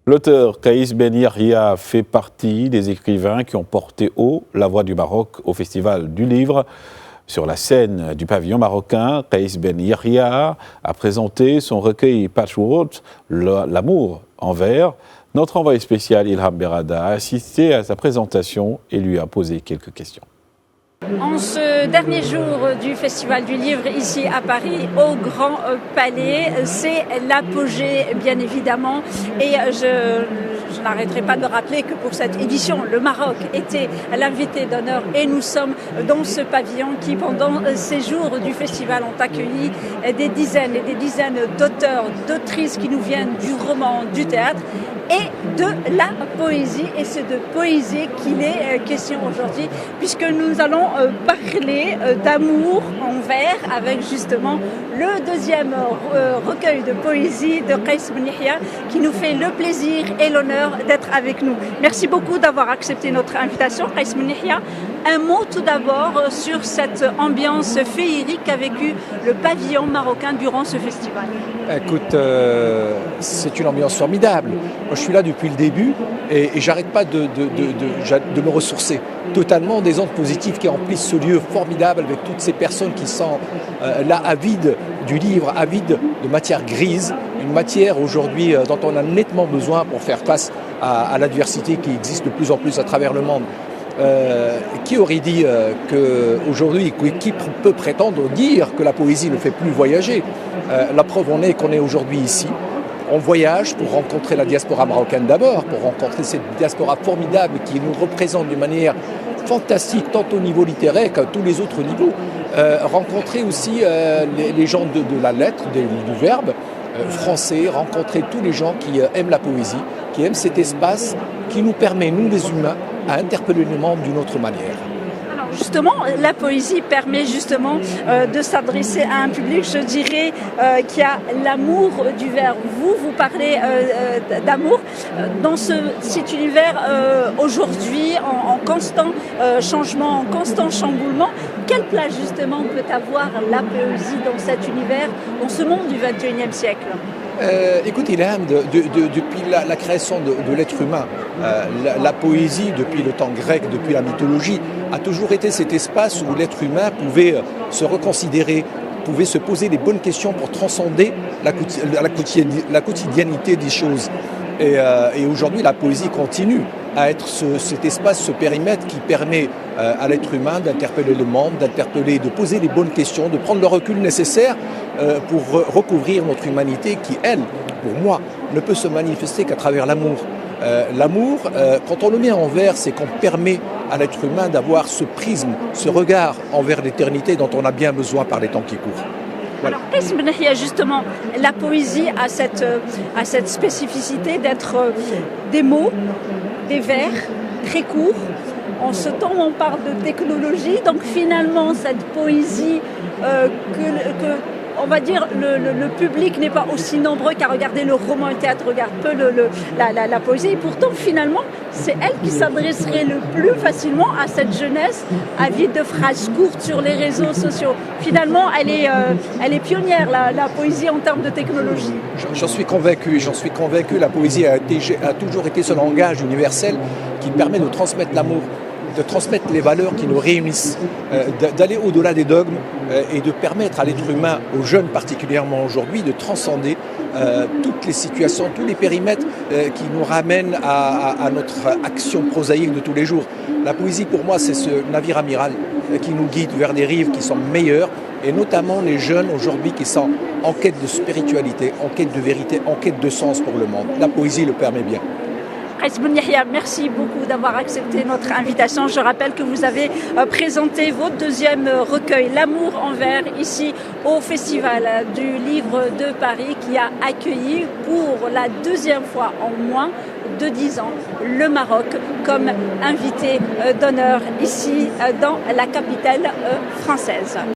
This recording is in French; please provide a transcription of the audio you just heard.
L'auteur Kaïs Ben Yahia fait partie des écrivains qui ont porté haut la voix du Maroc au Festival du Livre. Sur la scène du pavillon marocain, Kaïs Ben Yahia a présenté son recueil Patchwork, L'amour en vers. Notre envoyé spécial Ilham Berada a assisté à sa présentation et lui a posé quelques questions. En ce dernier jour du Festival du Livre ici à Paris, au Grand Palais, c'est l'apogée bien évidemment et je n'arrêterai pas de rappeler que pour cette édition, le Maroc était l'invité d'honneur et nous sommes dans ce pavillon qui pendant ces jours du festival ont accueilli des dizaines et des dizaines d'auteurs, d'autrices qui nous viennent du roman, du théâtre et de la poésie. Et c'est de poésie qu'il est question aujourd'hui puisque nous allons parler d'amour en vers avec justement le deuxième recueil de poésie de Kaïs Ben Yahia qui nous fait le plaisir et l'honneur d'être avec nous. Merci beaucoup d'avoir accepté notre invitation, Kaïs Ben Yahia. Un mot tout d'abord sur cette ambiance féerique qu'a vécu le pavillon marocain durant ce festival. Écoute, c'est une ambiance formidable. Moi, je suis là depuis le début et j'arrête pas de me ressourcer totalement des ondes positives qui remplissent ce lieu formidable avec toutes ces personnes qui sont là avides du livre, avides de matière grise, une matière aujourd'hui dont on a nettement besoin pour faire face à l'adversité qui existe de plus en plus à travers le monde. Qui aurait dit qu'aujourd'hui, qui peut prétendre dire que la poésie ne fait plus voyager? La preuve en est qu'on est aujourd'hui ici. On voyage pour rencontrer la diaspora marocaine d'abord, pour rencontrer cette diaspora formidable qui nous représente d'une manière fantastique, tant au niveau littéraire qu'à tous les autres niveaux. Rencontrer aussi les gens de la lettre, du verbe français, rencontrer tous les gens qui aiment la poésie, qui aiment cet espace qui nous permet, nous les humains, à interpeller le monde d'une autre manière. Alors justement, la poésie permet justement de s'adresser à un public, je dirais, qui a l'amour du vers. Vous parlez d'amour dans cet univers aujourd'hui en constant changement, en constant chamboulement. Quelle place justement peut avoir la poésie dans cet univers, dans ce monde du XXIe siècle? Écoute, Ilham, depuis la création de l'être humain, la poésie, depuis le temps grec, depuis la mythologie, a toujours été cet espace où l'être humain pouvait se reconsidérer, pouvait se poser les bonnes questions pour transcender la quotidianité des choses. Et aujourd'hui, la poésie continue à être cet espace, ce périmètre qui permet à l'être humain d'interpeller le monde, de poser les bonnes questions, de prendre le recul nécessaire pour recouvrir notre humanité qui, elle, pour moi, ne peut se manifester qu'à travers l'amour. L'amour, quand on le met en vers, c'est qu'on permet à l'être humain d'avoir ce prisme, ce regard envers l'éternité dont on a bien besoin par les temps qui courent. Voilà. Alors, Kaïs Ben Yahia, justement, la poésie a cette spécificité d'être des mots, des vers très courts. En ce temps, on parle de technologie, donc finalement, cette poésie on va dire, le public n'est pas aussi nombreux qu'à regarder le roman et le théâtre, regarde peu la poésie. Et pourtant, finalement, c'est elle qui s'adresserait le plus facilement à cette jeunesse avide de phrases courtes sur les réseaux sociaux. Finalement, elle est pionnière, la poésie, en termes de technologie. J'en suis convaincu. La poésie a toujours été ce langage universel qui permet de transmettre l'amour, de transmettre les valeurs qui nous réunissent, d'aller au-delà des dogmes et de permettre à l'être humain, aux jeunes particulièrement aujourd'hui, de transcender toutes les situations, tous les périmètres qui nous ramènent à notre action prosaïque de tous les jours. La poésie, pour moi, c'est ce navire amiral qui nous guide vers des rives qui sont meilleures, et notamment les jeunes aujourd'hui qui sont en quête de spiritualité, en quête de vérité, en quête de sens pour le monde. La poésie le permet bien. Kaïs Ben Yahia, merci beaucoup d'avoir accepté notre invitation. Je rappelle que vous avez présenté votre deuxième recueil, L'amour en vers, ici au Festival du Livre de Paris, qui a accueilli pour la deuxième fois en moins de 10 ans le Maroc comme invité d'honneur ici dans la capitale française.